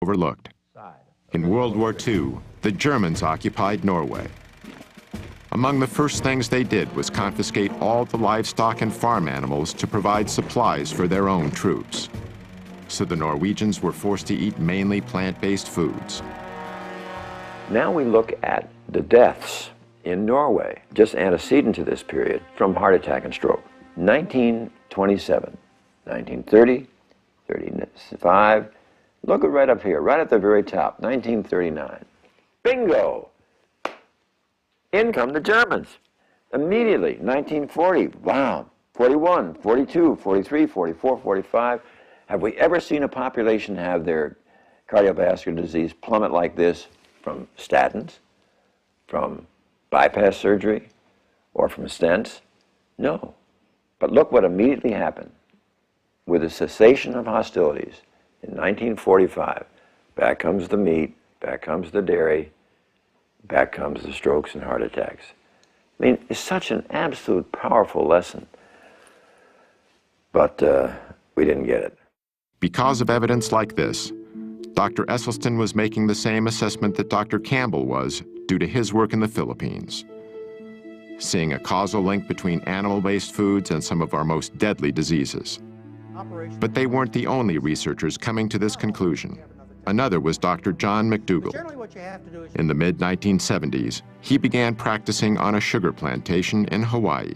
overlooked. In World War II, the Germans occupied Norway. Among the first things they did was confiscate all the livestock and farm animals to provide supplies for their own troops. So the Norwegians were forced to eat mainly plant-based foods. Now we look at the deaths in Norway, just antecedent to this period, from heart attack and stroke. 1927, 1930, 35, look at right up here, right at the very top, 1939. Bingo! In come the Germans. Immediately, 1940, wow, 41, 42, 43, 44, 45. Have we ever seen a population have their cardiovascular disease plummet like this from statins, from bypass surgery, or from stents? No. But look what immediately happened. With the cessation of hostilities in 1945, back comes the meat, back comes the dairy, back comes the strokes and heart attacks. I mean, it's such an absolute powerful lesson. But we didn't get it. Because of evidence like this, Dr. Esselstyn was making the same assessment that Dr. Campbell was due to his work in the Philippines, seeing a causal link between animal-based foods and some of our most deadly diseases. But they weren't the only researchers coming to this conclusion. Another was Dr. John McDougall. In the mid-1970s, he began practicing on a sugar plantation in Hawaii.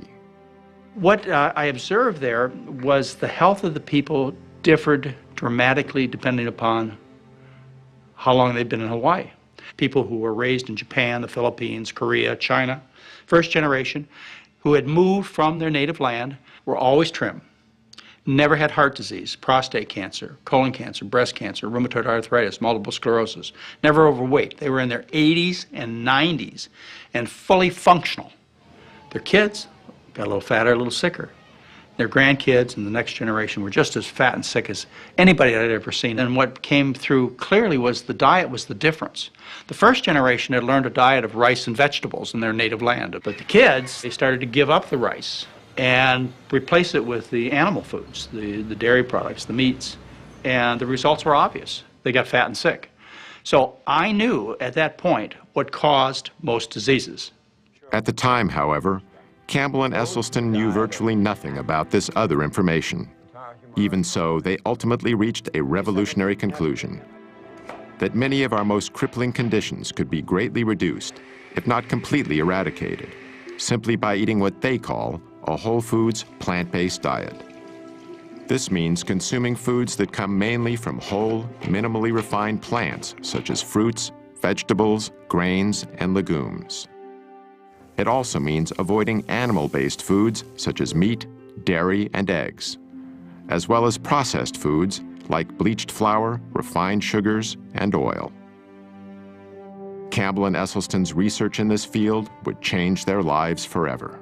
What I observed there was the health of the people differed dramatically depending upon how long they'd been in Hawaii. People who were raised in Japan, the Philippines, Korea, China, first generation, who had moved from their native land, were always trim. Never had heart disease, prostate cancer, colon cancer, breast cancer, rheumatoid arthritis, multiple sclerosis. Never overweight. They were in their 80s and 90s and fully functional. Their kids got a little fatter, a little sicker. Their grandkids and the next generation were just as fat and sick as anybody I'd ever seen. And what came through clearly was the diet was the difference. The first generation had learned a diet of rice and vegetables in their native land. But the kids, they started to give up the rice and replace it with the animal foods, the dairy products, the meats. And the results were obvious. They got fat and sick. So I knew at that point what caused most diseases. At the time, however, Campbell and Esselstyn knew virtually nothing about this other information. Even so, they ultimately reached a revolutionary conclusion: that many of our most crippling conditions could be greatly reduced, if not completely eradicated, simply by eating what they call a whole foods, plant-based diet. This means consuming foods that come mainly from whole, minimally refined plants, such as fruits, vegetables, grains, and legumes. It also means avoiding animal-based foods such as meat, dairy, and eggs, as well as processed foods like bleached flour, refined sugars, and oil. Campbell and Esselstyn's research in this field would change their lives forever.